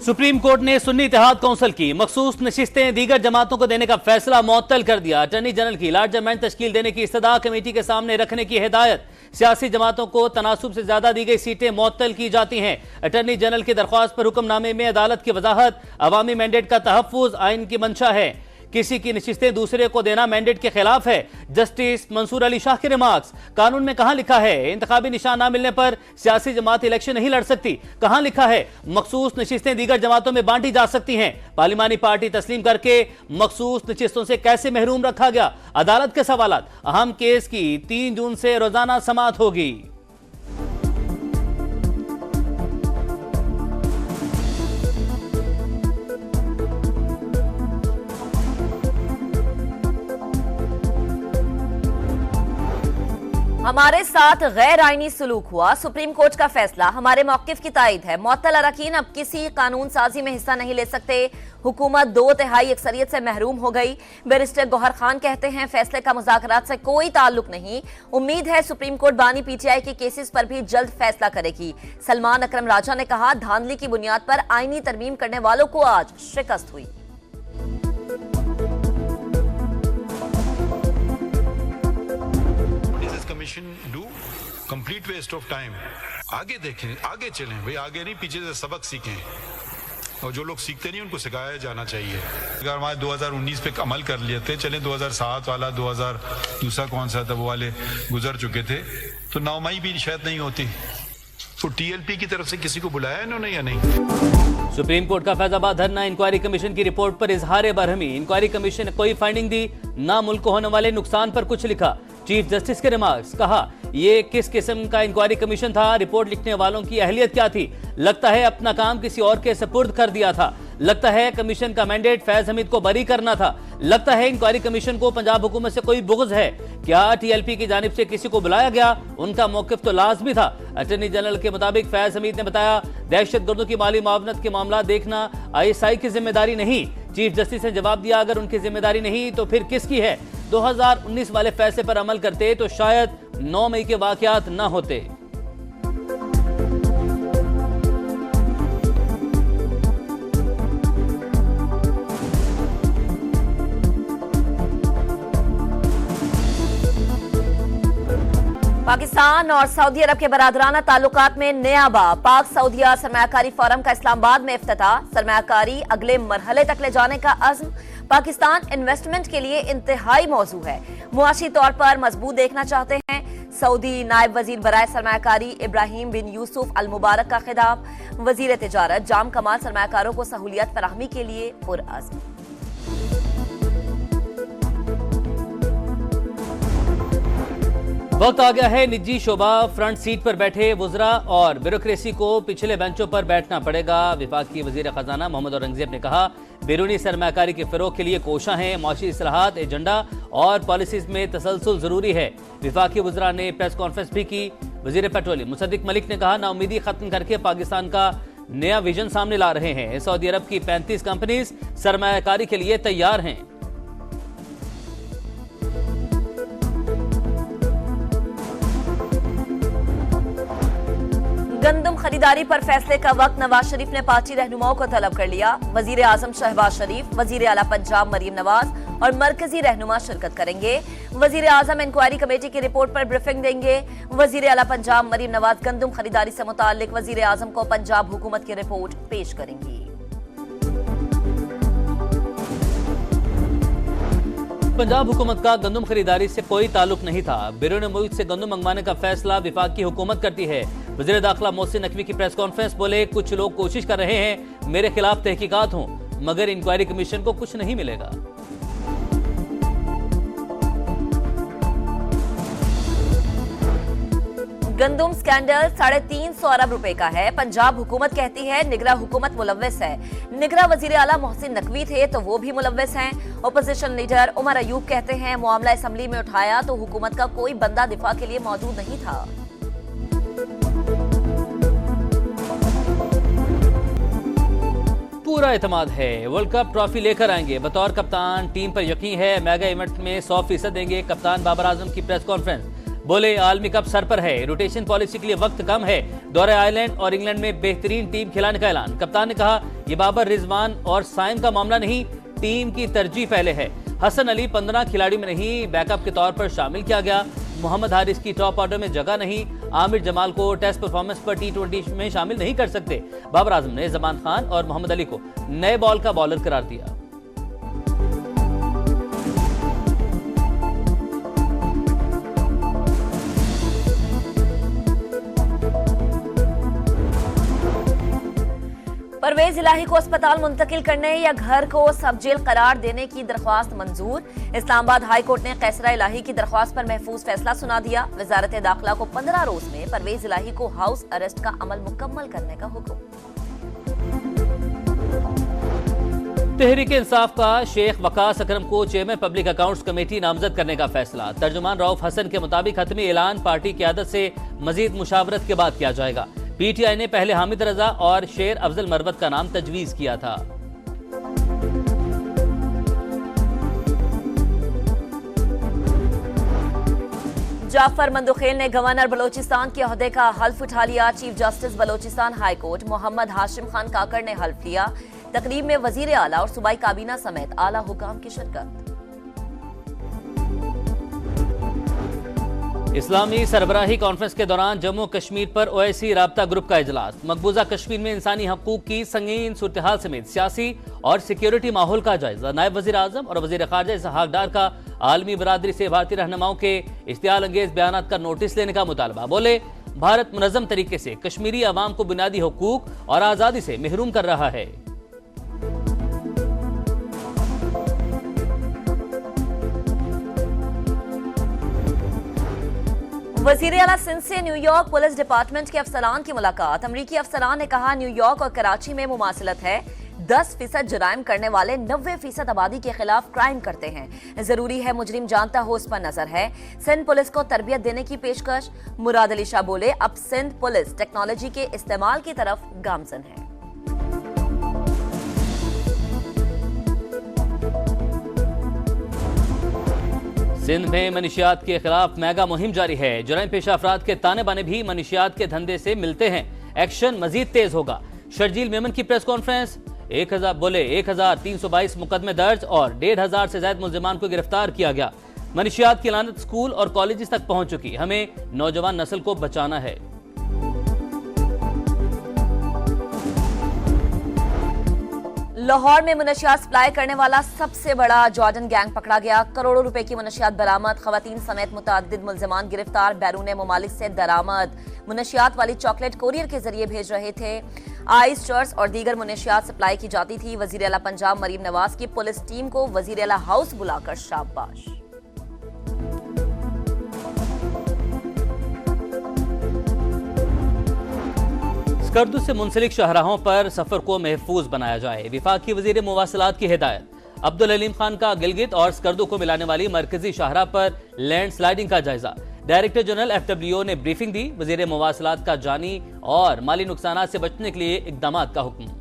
Supreme court ने सुन्नी इत्तेहाद council की मखसूस नशिस्तें दीगर जमातों को देने का फैसला मुअत्तल कर दिया। अटॉर्नी जनरल की लार्जर बेंच तश्कील देने की इस्तदा कमेटी के सामने रखने की हिदायत। सियासी जमातों को तनासुब से ज्यादा दी गई सीटें मुअत्तल की जाती हैं। अटॉर्नी जनरल की दरख्वास्त पर हुक्मनामे में अदालत की वजाहत, अवामी मैंडेट का तहफ्फुज आइन की मंशा है। किसी की नशिस्तें दूसरे को देना मैंडेट के खिलाफ है। जस्टिस मंसूर अली शाह के रिमार्क्स। कानून में कहां लिखा है इंतखाबी निशान ना मिलने पर सियासी जमात इलेक्शन नहीं लड़ सकती? कहां लिखा है मखसूस नशिस्तें दीगर जमातों में बांटी जा सकती हैं? पार्लिमानी पार्टी तस्लीम करके मखसूस नशिस्तों से कैसे महरूम रखा गया? अदालत के सवालात। अहम केस की 3 जून से रोजाना समाअत होगी। हमारे साथ गैर आईनी सलूक हुआ, सुप्रीम कोर्ट का फैसला हमारे मौकिफ की तायद है। मुअत्तल अरकान अब किसी कानून साजी में हिस्सा नहीं ले सकते। हुकूमत 2/3 अक्सरियत से महरूम हो गई। बैरिस्टर गौहर खान कहते हैं फैसले का मुज़ाकरात से कोई ताल्लुक नहीं। उम्मीद है सुप्रीम कोर्ट बानी पीटीआई के केसेस पर भी जल्द फैसला करेगी। सलमान अकरम राजा ने कहा धांधली की बुनियाद पर आईनी तरमीम करने वालों को आज शिकस्त हुई। Do complete waste of time. आगे देखें, आगे चलें भाई, आगे नहीं पीछे से सबक सीखें। और जो लोग सीखते नहीं उनको सिखाया जाना चाहिए। अगर हमारे 2019 पे अमल कर लिए थे, चले 2007 वाला 2000 दूसरा कौन सा था वो वाले गुजर चुके थे, तो 9 मई भी शायद नहीं होती। तो टीएलपी की तरफ से किसी को बुलाया इन्होंने या नहीं? सुप्रीम कोर्ट का फैजाबाद धरना। इंक्वायरी कमीशन की रिपोर्ट पर इजहार बरहमी। इंक्वायरी कमीशन ने कोई फाइंडिंग दी, ना मुल्क को होने वाले नुकसान पर कुछ लिखा। चीफ जस्टिस के रिमार्क्स। कहा यह किस किस्म का इंक्वायरी कमीशन था? रिपोर्ट लिखने वालों की अहलियत क्या थी? लगता है अपना काम किसी और के सुपुर्द कर दिया था। लगता है कमीशन का मैंडेट फैज हमीद को बरी करना था। लगता है इंक्वायरी कमीशन को पंजाब हुकूमत से कोई बुग़्ज़ है। क्या टीएलपी की जानिब से किसी को बुलाया गया? उनका मौक़िफ़ तो लाज़मी था। अटॉर्नी जनरल के मुताबिक फैज हमीद ने बताया दहशतगर्दों की माली मुआवनत के मामला देखना आईएसआई की जिम्मेदारी नहीं। चीफ जस्टिस ने जवाब दिया अगर उनकी जिम्मेदारी नहीं तो फिर किसकी है? 2019 वाले फैसले पर अमल करते तो शायद 9 मई के वाकयात न होते। पाकिस्तान और सऊदी अरब के बरादराना ताल्लुकात में नया बाब। पाक सऊदिया सरमायाकारी फोरम का इस्लामाबाद में इफ्तिताह। सरमायाकारी अगले मरहले तक ले जाने का अज़्म। पाकिस्तान इन्वेस्टमेंट के लिए इंतहाई मौजू है। मुआशी तौर पर मजबूत देखना चाहते हैं। सऊदी नायब वजीर बराए सरमायाकारी इब्राहिम बिन यूसुफ अल मुबारक का खिताब। वजीर तिजारत जाम कमाल सरमायाकारों को सहूलियत फराहमी के लिए पुरअज़्म। वक्त आ गया है निजी शोबा फ्रंट सीट पर बैठे वुज़रा और ब्यूरोक्रेसी को पिछले बेंचों पर बैठना पड़ेगा। विफाकी वजीर खजाना मोहम्मद औरंगजेब ने कहा बैरूनी सरमायाकारी के फिरोग के लिए कोशा हैं। मौशी इस्लाहात, एजेंडा और पॉलिसीज में तसलसल जरूरी है। विफाकी वुज़रा ने प्रेस कॉन्फ्रेंस भी की। वजीर पेट्रोलियम मुसद्दिक मलिक ने कहा नाउमीदी खत्म करके पाकिस्तान का नया विजन सामने ला रहे हैं। सऊदी अरब की 35 कंपनीज सरमायाकारी के लिए तैयार हैं। गंदम खरीदारी पर फैसले का वक्त नवाज शरीफ ने पार्टी रहनुमाओं को तलब कर लिया। वजीर आजम शहबाज शरीफ, वजीर आला पंजाब मरीम नवाज और मरकजी रहनुमा शिरकत करेंगे। वजीर आजम इंक्वायरी कमेटी की रिपोर्ट पर ब्रीफिंग देंगे। वजीर आला पंजाब मरीम नवाज गंदम खरीदारी से मुताल्लिक वजीर आजम को पंजाब हुकूमत की रिपोर्ट पेश करेंगी। पंजाब हुकूमत का गंदम खरीदारी से कोई ताल्लुक नहीं था। बैरून मुल्क से गंदम मंगवाने का फैसला विफाकी हुकूमत करती है। वज़ीर दाखिला मोहसिन नकवी की प्रेस कॉन्फ्रेंस। बोले कुछ लोग कोशिश कर रहे हैं मेरे खिलाफ तहकीकात हों, मगर इंक्वायरी कमीशन को कुछ नहीं मिलेगा। गंदम स्कैंडल 350 अरब रुपए का है। पंजाब हुकूमत कहती है निगरां हुकूमत मुलव्वस है। निगरां वजीर आला मोहसिन नकवी थे तो वो भी मुलव्वस हैं। ओपोजिशन लीडर उमर अयूब कहते हैं मामला असम्बली में उठाया तो हुकूमत का कोई बंदा दिफा के लिए मौजूद नहीं था। पूरा एतमाद है वर्ल्ड कप ट्रॉफी लेकर आएंगे। बतौर कप्तान टीम पर यकीन है। मेगा इवेंट में 100% देंगे। कप्तान बाबर आजम की प्रेस कॉन्फ्रेंस। बोले आलमी कप सर पर है, रोटेशन पॉलिसी के लिए वक्त कम है। दौरे आयरलैंड और इंग्लैंड में बेहतरीन टीम खिलाने का ऐलान। कप्तान ने कहा यह बाबर, रिजवान और साइम का मामला नहीं, टीम की तरजीह पहले है। हसन अली 15 खिलाड़ियों में नहीं, बैकअप के तौर पर शामिल किया गया। मोहम्मद हारिस की टॉप ऑर्डर में जगह नहीं। आमिर जमाल को टेस्ट परफॉर्मेंस पर T20 में शामिल नहीं कर सकते। बाबर आजम ने जमान खान और मोहम्मद अली को नए बॉल का बॉलर करार दिया। परवेज इलाही को अस्पताल मुंतकिल करने या घर को सब जेल करार देने की दरख्वास्त मंजूर। इस्लामाबाद हाई कोर्ट ने कैसरा इलाही की दरख्वास्त पर महफूज फैसला सुना दिया। वजारत दाखिला को 15 रोज में परवेज इलाही को हाउस अरेस्ट का अमल मुकम्मल करने का हुक्म। तहरीक इंसाफ का शेख वकास अकरम को चेयरमैन पब्लिक अकाउंट्स कमेटी नामजद करने का फैसला। तर्जुमान रऊफ हसन के मुताबिक हतमी ऐलान पार्टी क़यादत से मजीद मुशावरत के बाद किया जाएगा। पीटीआई ने पहले हामिद रजा और शेर अफजल मरवत का नाम तजवीज किया था। जाफर मंदुखेल ने गवर्नर बलोचिस्तान के ओहदे का हल्फ उठा लिया। Chief justice Balochistan high court Mohammad Hashim Khan Kakar ने हल्फ लिया। तकरीब में वजीर आला और सूबाई काबीना समेत आला हुकाम की शिरकत। इस्लामी सरबराही कॉन्फ्रेंस के दौरान जम्मू कश्मीर पर ओवैसी राब्ता ग्रुप का इजलास। मकबूजा कश्मीर में इंसानी हकूक की संगीन सूरत-ए-हाल समेत सियासी और सिक्योरिटी माहौल का जायजा। नायब वजीर आजम और वजीर खारजा इसहाक डार का आलमी बरादरी से भारतीय रहनुमाओं के इश्तियाल अंगेज बयान का नोटिस लेने का मुतालबा। बोले भारत मुनज़्ज़म तरीके से कश्मीरी अवाम को बुनियादी हकूक और आज़ादी से महरूम कर रहा है। वजीर आला सिंध से न्यूयॉर्क पुलिस डिपार्टमेंट के अफसरान की मुलाकात। अमरीकी अफसरान ने कहा न्यूयॉर्क और कराची में मुमासिलत है। 10% जराइम करने वाले 90% आबादी के खिलाफ क्राइम करते हैं। जरूरी है मुजरिम जानता हो, उस पर नजर है। सिंध पुलिस को तरबियत देने की पेशकश। मुराद अली शाह बोले अब सिंध पुलिस टेक्नोलॉजी के इस्तेमाल की तरफ गामजन है। सिंध में मनशियात के खिलाफ मेगा मुहिम जारी है। जुराइम पेशा अफराद के ताने बाने भी मनशियात के धंधे से मिलते हैं। एक्शन मजीद तेज होगा। शर्जील मेमन की प्रेस कॉन्फ्रेंस। 1322 मुकदमे दर्ज और 1500 से ज्यादा मुल्जिमान को गिरफ्तार किया गया। मनशियात की लानत स्कूल और कॉलेज तक पहुंच चुकी। हमें नौजवान नस्ल को बचाना है। लाहौर में मुनशियात सप्लाई करने वाला सबसे बड़ा जॉर्डन गैंग पकड़ा गया। करोड़ों रुपए की मुनशियात बरामद। खवातीन समेत मुतअद्दिद मुल्जिमान गिरफ्तार। बैरून मुमालिक से दरामद। मुनशियात वाली चॉकलेट कोरियर के जरिए भेज रहे थे। आइस चर्च और दीगर मुनशियात सप्लाई की जाती थी। वजीर आला पंजाब मरीम नवाज की पुलिस टीम को वजीर आला हाउस बुलाकर शाबाश। स्कर्दू से मुंसलिक शाहराहों पर सफर को महफूज बनाया जाए। विफाकी वजीर मुवासलात की हिदायत। अब्दुल अलीम खान का गिलगित और स्कर्दू को मिलाने वाली मरकजी शाहराह पर लैंड स्लाइडिंग का जायजा। डायरेक्टर जनरल FWO ने ब्रीफिंग दी। वजीर मुवासलात का जानी और माली नुकसानात से बचने के लिए इकदामात का हुक्म।